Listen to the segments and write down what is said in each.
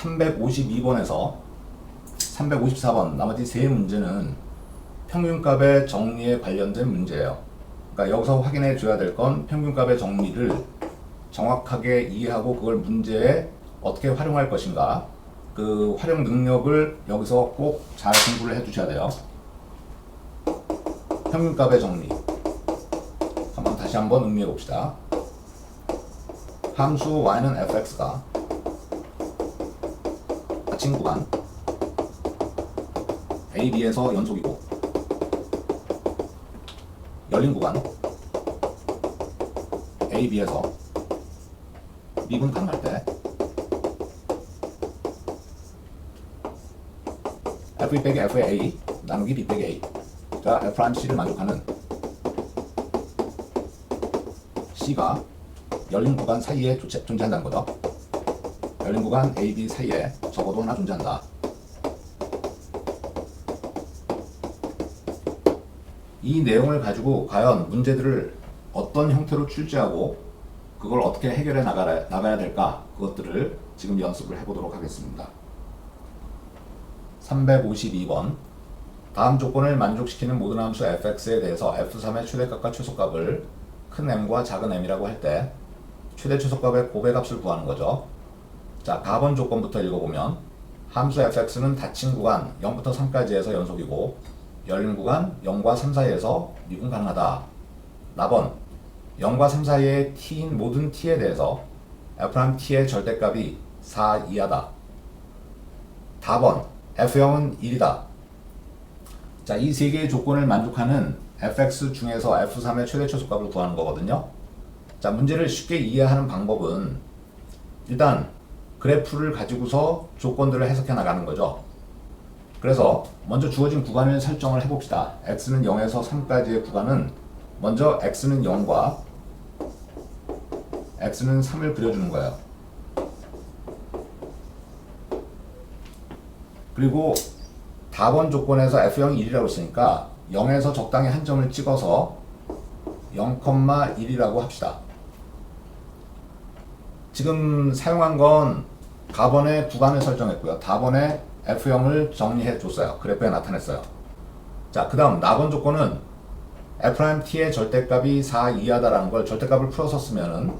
352번에서 354번 나머지 세 문제는 평균값의 정리에 관련된 문제예요. 그러니까 여기서 확인해 줘야 될 건 평균값의 정리를 정확하게 이해하고 그걸 문제에 어떻게 활용할 것인가, 그 활용 능력을 여기서 꼭 잘 공부를 해 주셔야 돼요. 평균값의 정리 다시 한번 음미해 봅시다. 함수 y는 fx가 닫힌 구간 a, b에서 연속이고 열린 구간 a, b에서 미분 가능할 때 f 빼기 f의 a 나누기 b 빼기 a가 f'C를 만족하는 C가 열린 구간 사이에 존재한다는 거죠. 열린 구간 A, B 사이에 적어도 하나 존재한다. 이 내용을 가지고 과연 문제들을 어떤 형태로 출제하고 그걸 어떻게 해결해 나가야 될까, 그것들을 지금 연습을 해보도록 하겠습니다. 352번 다음 조건을 만족시키는 모든 함수 fx에 대해서 f3의 최대값과 최소값을 큰 m과 작은 m이라고 할 때 최대 최소값의 고배값을 구하는 거죠. 자, 가번 조건부터 읽어보면 함수 fx는 닫힌 구간 0부터 3까지에서 연속이고 열린 구간 0과 3 사이에서 미분 가능하다. 나번 0과 3 사이의 t인 모든 t에 대해서 f't의 절대값이 4 이하다. 다번 f0은 1이다. 자, 이 세 개의 조건을 만족하는 fx 중에서 f3의 최대 최소값을 구하는 거거든요. 자, 문제를 쉽게 이해하는 방법은 일단 그래프를 가지고서 조건들을 해석해 나가는 거죠. 그래서 먼저 주어진 구간을 설정을 해봅시다. x는 0에서 3까지의 구간은 먼저 x는 0과 x는 3을 그려주는 거예요. 그리고 다번 조건에서 f0이 1이라고 했으니까 0에서 적당히 한 점을 찍어서 0,1이라고 합시다. 지금 사용한 건 가번의 구간을 설정했고요. 다번에 f0을 정리해 줬어요. 그래프에 나타냈어요. 자, 그 다음 나번 조건은 f't의 절대값이 4 이하다라는 걸 절대값을 풀어서 쓰면은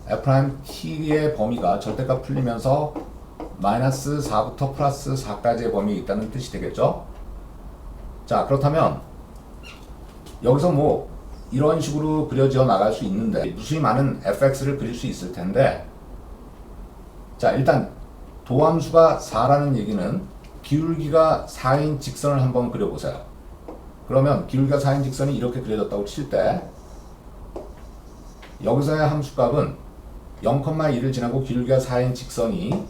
f't의 범위가 절대값 풀리면서 마이너스 4부터 플러스 4까지의 범위에 있다는 뜻이 되겠죠? 자, 그렇다면 여기서 뭐 이런 식으로 그려져 나갈 수 있는데 무수히 많은 fx를 그릴 수 있을 텐데, 자, 일단 도함수가 4라는 얘기는 기울기가 4인 직선을 한번 그려보세요. 그러면 기울기가 4인 직선이 이렇게 그려졌다고 칠 때 여기서의 함수값은 0,1을 지나고 기울기가 4인 직선이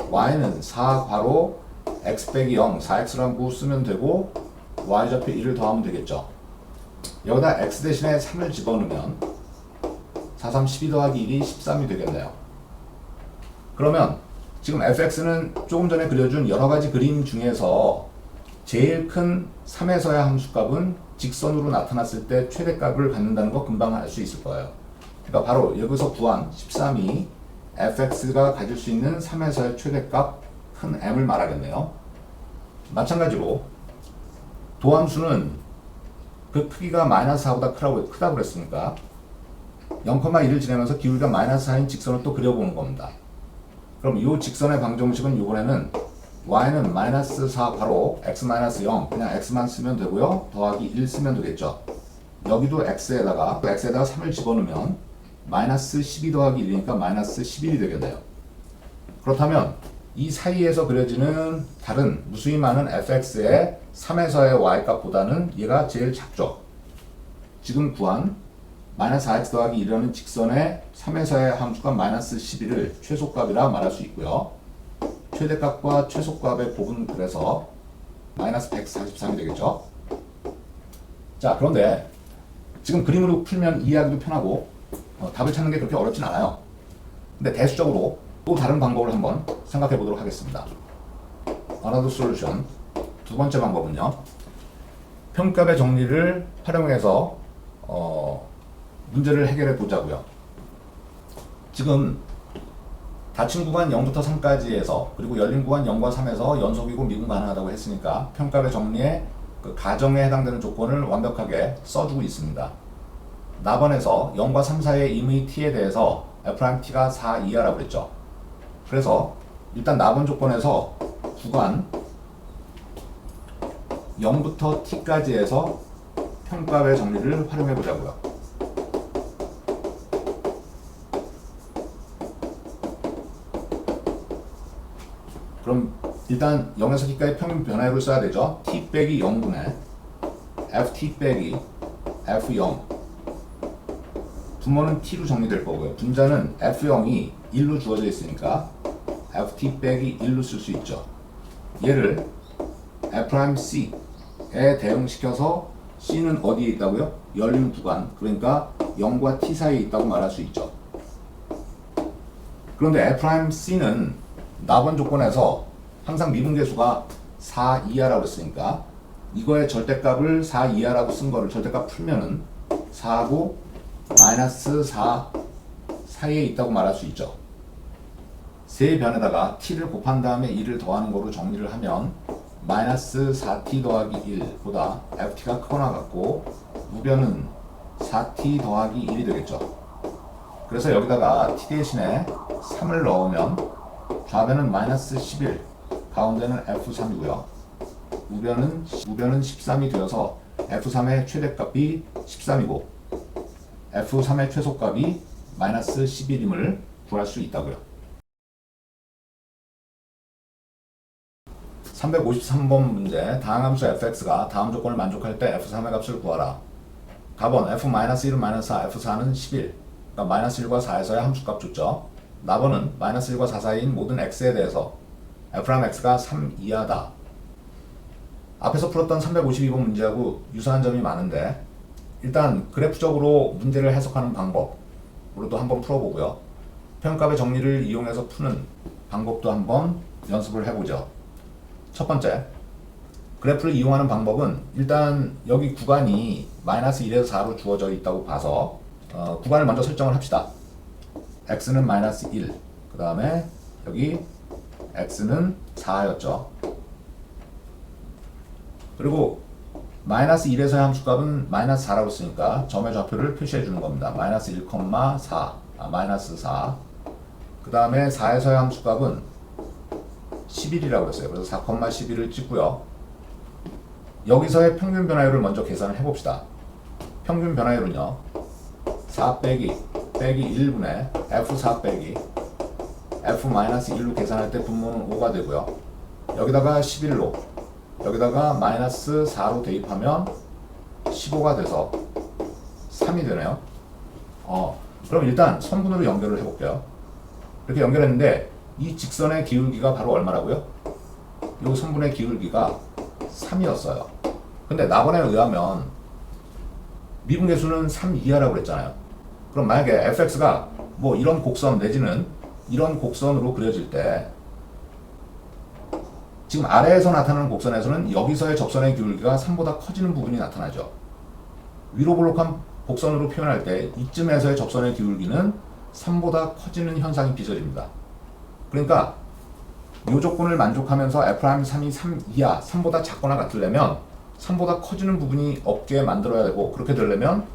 y는 4 괄호 x 빼기 0 4x라고 쓰면 되고 y좌표 1을 더하면 되겠죠. 여기다 x 대신에 3을 집어넣으면 4, 3, 12 더하기 1이 13이 되겠네요. 그러면 지금 fx는 조금 전에 그려준 여러가지 그림 중에서 제일 큰 3에서의 함수값은 직선으로 나타났을 때 최대값을 갖는다는 거 금방 알 수 있을 거예요. 그러니까 바로 여기서 구한 13이 fx가 가질 수 있는 3에서의 최대값 큰 m을 말하겠네요. 마찬가지로 도함수는 그 크기가 마이너스 4보다 크다고 그랬으니까 0,1을 지나면서 기울기가 마이너스 4인 직선을 또 그려보는 겁니다. 그럼 이 직선의 방정식은 이번에는 y는 마이너스 4 바로 x 마이너스 0 그냥 x만 쓰면 되고요. 더하기 1 쓰면 되겠죠. 여기도 x에다가 3을 집어넣으면 마이너스 12 더하기 1이니까 마이너스 11이 되겠네요. 그렇다면 이 사이에서 그려지는 다른 무수히 많은 fx의 3에서의 y값보다는 얘가 제일 작죠. 지금 구한 마이너스 4x 더하기 1이라는 직선의 3에서의 함수값 마이너스 11을 최소값이라 말할 수 있고요. 최대값과 최소값의 곱은 그래서 마이너스 143이 되겠죠. 자, 그런데 지금 그림으로 풀면 이해하기도 편하고 답을 찾는 게 그렇게 어렵진 않아요. 근데 대수적으로 또 다른 방법을 한번 생각해 보도록 하겠습니다. Another solution. 두 번째 방법은요. 평값의 정리를 활용해서 문제를 해결해 보자고요. 지금 닫힌 구간 0부터 3까지에서 그리고 열린 구간 0과 3에서 연속이고 미분 가능하다고 했으니까 평가배 정리의 그 가정에 해당되는 조건을 완벽하게 써주고 있습니다. 나번에서 0과 3 사이의 임의 t에 대해서 f't가 4 이하라고 그랬죠. 그래서 일단 나번 조건에서 구간 0부터 t까지 해서 평가배 정리를 활용해 보자고요. 그럼 일단 0에서 t까지 평균 변화율을 써야 되죠. t 빼기 0분의 ft 빼기 f0. 분모는 t로 정리될 거고요. 분자는 f0이 1로 주어져 있으니까 ft 빼기 1로 쓸 수 있죠. 얘를 f'c에 대응시켜서 c는 어디에 있다고요? 열린 구간, 그러니까 0과 t 사이에 있다고 말할 수 있죠. 그런데 f'c는 나번 조건에서 항상 미분계수가 4 이하라고 했으니까 이거의 절대값을 4 이하라고 쓴 거를 절대값 풀면은 4하고 마이너스 4 사이에 있다고 말할 수 있죠. 세 변에다가 t를 곱한 다음에 1을 더하는 거로 정리를 하면 마이너스 4t 더하기 1보다 ft가 크거나 같고 우변은 4t 더하기 1이 되겠죠. 그래서 여기다가 t 대신에 3을 넣으면 좌변은 마이너스 11, 가운데는 f3이고요. 우변은 13이 되어서 f3의 최대값이 13이고 f3의 최소값이 마이너스 11임을 구할 수 있다고요. 353번 문제, 다항함수 fx가 다음 조건을 만족할 때 f3의 값을 구하라. 답은 f-1은 마이너스 4, f4는 11. 그러니까 마이너스 1과 4에서의 함수값 줬죠. 나번은 마이너스 1과 4 사이인 모든 x에 대해서 f'x가 3 이하다. 앞에서 풀었던 352번 문제하고 유사한 점이 많은데 일단 그래프적으로 문제를 해석하는 방법으로도 한번 풀어보고요. 평가배 정리를 이용해서 푸는 방법도 한번 연습을 해보죠. 첫 번째, 그래프를 이용하는 방법은 일단 여기 구간이 마이너스 1에서 4로 주어져 있다고 봐서 구간을 먼저 설정을 합시다. x는 마이너스 1, 그 다음에 여기 x는 4였죠. 그리고 마이너스 1에서의 함수값은 마이너스 4라고 쓰니까 점의 좌표를 표시해 주는 겁니다. 마이너스 1,4, 마이너스 4. 그 다음에 4에서의 함수값은 11이라고 했어요. 그래서 4,11을 찍고요. 여기서의 평균 변화율을 먼저 계산을 해봅시다. 평균 변화율은요, 4 빼기 1분의 f4 빼기 f-1로 계산할 때 분모는 5가 되고요. 여기다가 11로 여기다가 마이너스 4로 대입하면 15가 돼서 3이 되네요. 그럼 일단 선분으로 연결을 해볼게요. 이렇게 연결했는데 이 직선의 기울기가 바로 얼마라고요? 이 선분의 기울기가 3이었어요. 근데 나번에 의하면 미분계수는 3 이하라고 그랬잖아요. 그럼 만약에 fx가 뭐 이런 곡선 내지는 이런 곡선으로 그려질 때 지금 아래에서 나타나는 곡선에서는 여기서의 접선의 기울기가 3보다 커지는 부분이 나타나죠. 위로 볼록한 곡선으로 표현할 때 이쯤에서의 접선의 기울기는 3보다 커지는 현상이 빚어집니다. 그러니까 이 조건을 만족하면서 f'3이 3 이하, 3보다 작거나 같으려면 3보다 커지는 부분이 없게 만들어야 되고, 그렇게 되려면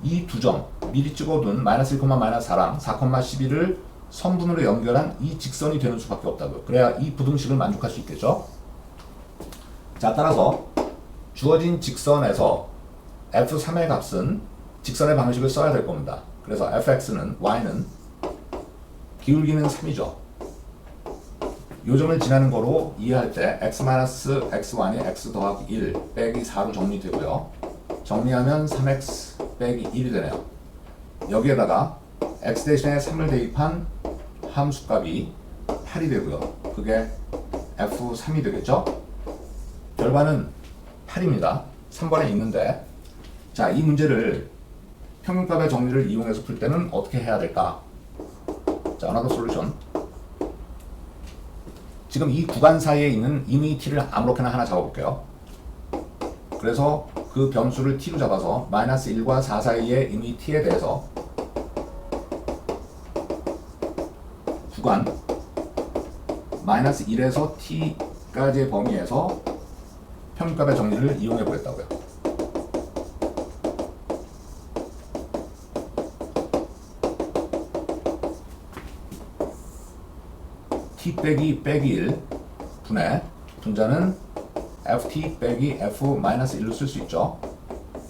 이 두 점, 미리 찍어둔 마이너스 1, 마이너스 4랑 4,11을 선분으로 연결한 이 직선이 되는 수밖에 없다고요. 그래야 이 부등식을 만족할 수 있겠죠. 자, 따라서 주어진 직선에서 f3의 값은 직선의 방식을 써야 될 겁니다. 그래서 fx는 y는 기울기는 3이죠. 요 점을 지나는 거로 이해할 때 x-x1이 x 더하기 1 빼기 4로 정리되고요. 정리하면 3x 빼기 1이 되네요. 여기에다가 x 대신에 3을 대입한 함수값이 8이 되고요. 그게 f3이 되겠죠? 결과는 8입니다. 3번에 있는데, 자, 이 문제를 평균값의 정리를 이용해서 풀 때는 어떻게 해야 될까? 자, another solution. 지금 이 구간 사이에 있는 임의 t를 아무렇게나 하나 잡아볼게요. 그래서 그 변수를 t로 잡아서 마이너스 1과 4 사이의 임의 t에 대해서 구간 마이너스 1에서 t까지의 범위에서 평균값의 정리를 이용해 보겠다고요. t 빼기 1 분의 분자는 ft 빼기 f-1로 쓸 수 있죠.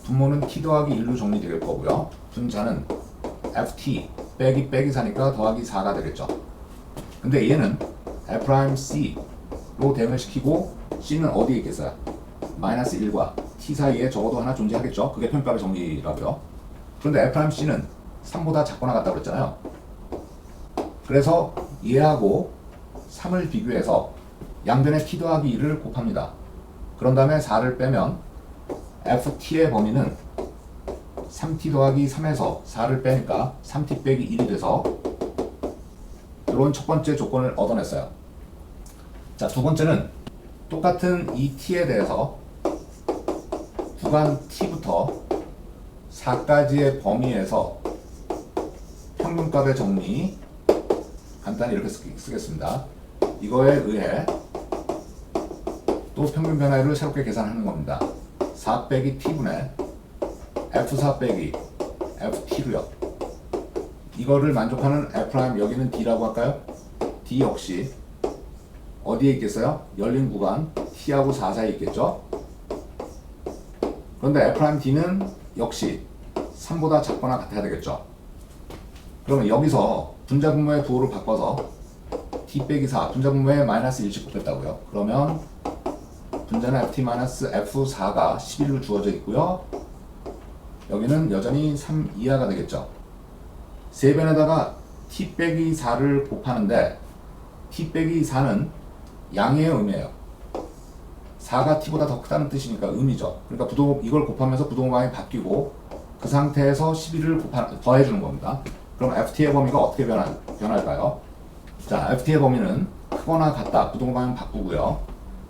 분모는 t 더하기 1로 정리될 거고요. 분자는 ft 빼기 4니까 더하기 4가 되겠죠. 근데 얘는 F'C로 대응을 시키고 C는 어디에 있겠어요? 마이너스 1과 T 사이에 적어도 하나 존재하겠죠. 그게 평가의 정리라고요. 그런데 F'C는 3보다 작거나 같다고 그랬잖아요. 그래서 얘하고 3을 비교해서 양변에 T 더하기 2를 곱합니다. 그런 다음에 4를 빼면 FT의 범위는 3t 더하기 3에서 4를 빼니까 3t 빼기 1이 돼서 이런 첫 번째 조건을 얻어냈어요. 자, 두 번째는 똑같은 이 t에 대해서 구간 t부터 4까지의 범위에서 평균값의 정리 간단히 이렇게 쓰겠습니다. 이거에 의해 또 평균 변화율을 새롭게 계산하는 겁니다. 4 빼기 t분의 f4 빼기 ft로요. 이거를 만족하는 F' 여기는 D라고 할까요? D 역시 어디에 있겠어요? 열린 구간 T하고 4 사이에 있겠죠? 그런데 F'D는 역시 3보다 작거나 같아야 되겠죠? 그러면 여기서 분자 분모의 부호를 바꿔서 D 빼기 4, 분자 분모에 마이너스 1씩 곱했다고요. 그러면 분자는 FT-F4가 11로 주어져 있고요. 여기는 여전히 3 이하가 되겠죠. 세변에다가 t 빼기 4를 곱하는데 t 빼기 4는 양의 의미예요. 4가 t보다 더 크다는 뜻이니까 의미죠. 그러니까 이걸 곱하면서 부동방이 바뀌고 그 상태에서 11을 더해주는 겁니다. 그럼 ft의 범위가 어떻게 변할까요? 자, ft의 범위는 크거나 같다. 부동방향 바꾸고요.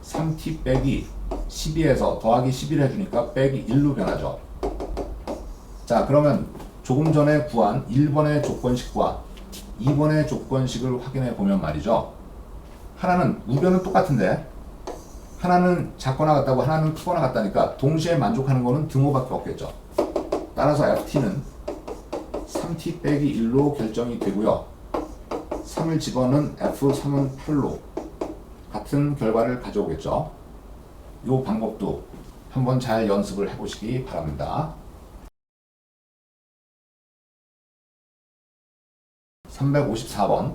3t 빼기 12에서 더하기 11 해주니까 빼기 1로 변하죠. 자, 그러면 조금 전에 구한 1번의 조건식과 2번의 조건식을 확인해 보면 말이죠. 하나는 우변은 똑같은데 하나는 작거나 같다고 하나는 크거나 같다니까 동시에 만족하는 거는 등호밖에 없겠죠. 따라서 FT는 3t 빼기 1로 결정이 되고요. 3을 집어넣은 F3은 8로 같은 결과를 가져오겠죠. 이 방법도 한번 잘 연습을 해보시기 바랍니다. 354번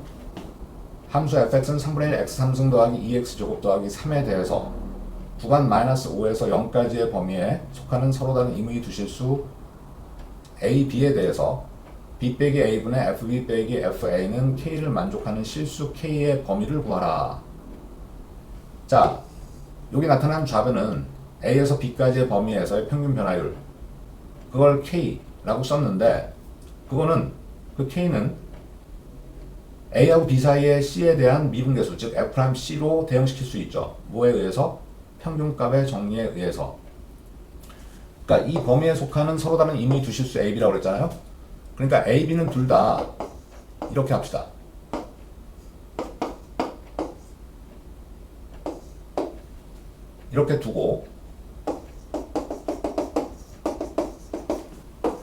함수 fx는 3분의 1 x3승 더하기 2x제곱 더하기 3에 대해서 구간 마이너스 5에서 0까지의 범위에 속하는 서로 다른 임의 두 실수 a, b에 대해서 b 빼기 a분의 fb 빼기 fa는 k를 만족하는 실수 k의 범위를 구하라. 자, 여기 나타난 좌변은 a에서 b까지의 범위에서의 평균 변화율, 그걸 k라고 썼는데 그거는 그 k는 A하고 B 사이의 C에 대한 미분계수, 즉 F'C로 대응시킬 수 있죠. 뭐에 의해서? 평균값의 정리에 의해서. 그러니까 이 범위에 속하는 서로 다른 임의 두 실수 A, B라고 그랬잖아요. 그러니까 A, B는 둘 다 이렇게 합시다. 이렇게 두고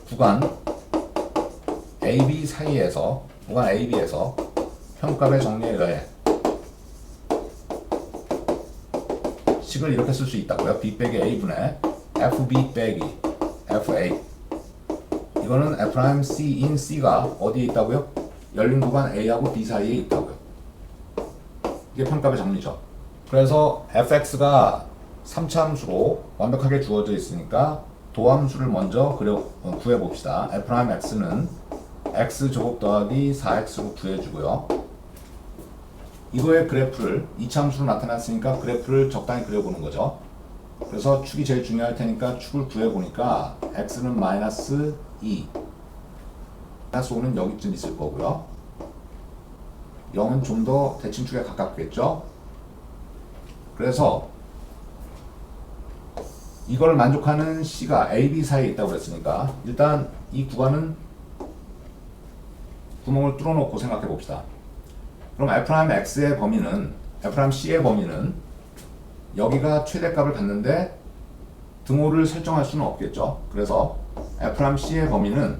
구간 AB 사이에서 구간 AB에서 평값의 정리에 의해 식을 이렇게 쓸 수 있다고요. B 빼기 A분의 FB 빼기 FA. 이거는 F'C인 C가 어디에 있다고요? 열린 구간 A하고 B 사이에 있다고요. 이게 평값의 정리죠. 그래서 fx가 3차 함수로 완벽하게 주어져 있으니까 도함수를 먼저 구해봅시다. F'X는 x제곱 더하기 4x로 구해주고요. 이거의 그래프를 2차 함수로 나타났으니까 그래프를 적당히 그려보는 거죠. 그래서 축이 제일 중요할 테니까 축을 구해보니까 x는 마이너스 2, 마이너스 5는 여기쯤 있을 거고요. 0은 좀 더 대칭축에 가깝겠죠. 그래서 이걸 만족하는 C가 A, B 사이에 있다고 그랬으니까 일단 이 구간은 구멍을 뚫어놓고 생각해 봅시다. 그럼 F'X의 범위는 F'C의 범위는 여기가 최대값을 갖는데 등호를 설정할 수는 없겠죠. 그래서 F'C의 범위는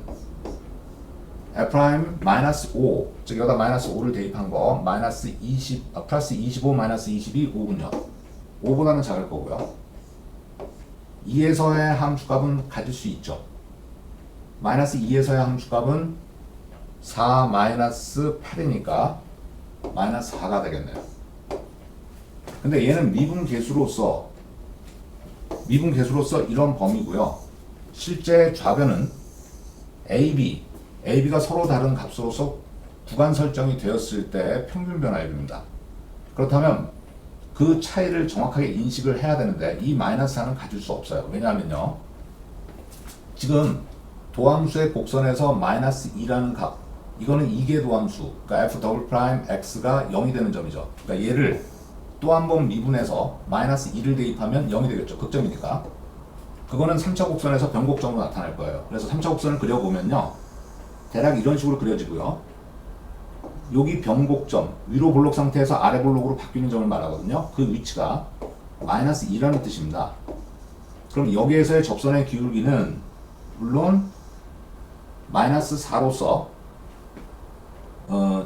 F'-5, 즉 여기다 마이너스 5를 대입한 거 마이너스 20, 플러스 25 마이너스 22 5군요. 5보다는 작을 거고요. 2에서의 함수값은 가질 수 있죠. 마이너스 2에서의 함수값은 4 마이너스 8이니까 마이너스 4가 되겠네요. 근데 얘는 미분계수로서 이런 범위고요. 실제 좌변은 AB가 서로 다른 값으로서 구간 설정이 되었을 때 평균 변화율입니다. 그렇다면 그 차이를 정확하게 인식을 해야 되는데 이 마이너스 4는 가질 수 없어요. 왜냐하면요. 지금 도함수의 곡선에서 마이너스 2라는 값, 이거는 이계 도함수, 그러니까 F'X가 0이 되는 점이죠. 그러니까 얘를 또 한 번 미분해서 마이너스 2를 대입하면 0이 되겠죠. 극점이니까. 그거는 3차 곡선에서 변곡점으로 나타날 거예요. 그래서 3차 곡선을 그려보면요. 대략 이런 식으로 그려지고요. 여기 변곡점, 위로 볼록 상태에서 아래 볼록으로 바뀌는 점을 말하거든요. 그 위치가 마이너스 2라는 뜻입니다. 그럼 여기에서의 접선의 기울기는 물론 마이너스 4로서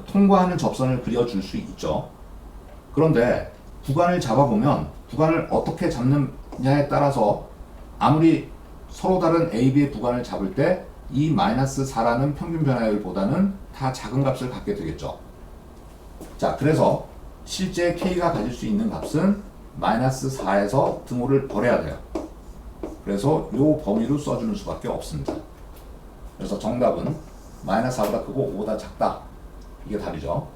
통과하는 접선을 그려줄 수 있죠. 그런데 구간을 잡아보면 구간을 어떻게 잡느냐에 따라서 아무리 서로 다른 AB의 구간을 잡을 때 이 마이너스 4라는 평균 변화율보다는 다 작은 값을 갖게 되겠죠. 자, 그래서 실제 K가 가질 수 있는 값은 마이너스 4에서 등호를 버려야 돼요. 그래서 요 범위로 써주는 수밖에 없습니다. 그래서 정답은 마이너스 4보다 크고 5보다 작다. 이게 답이죠.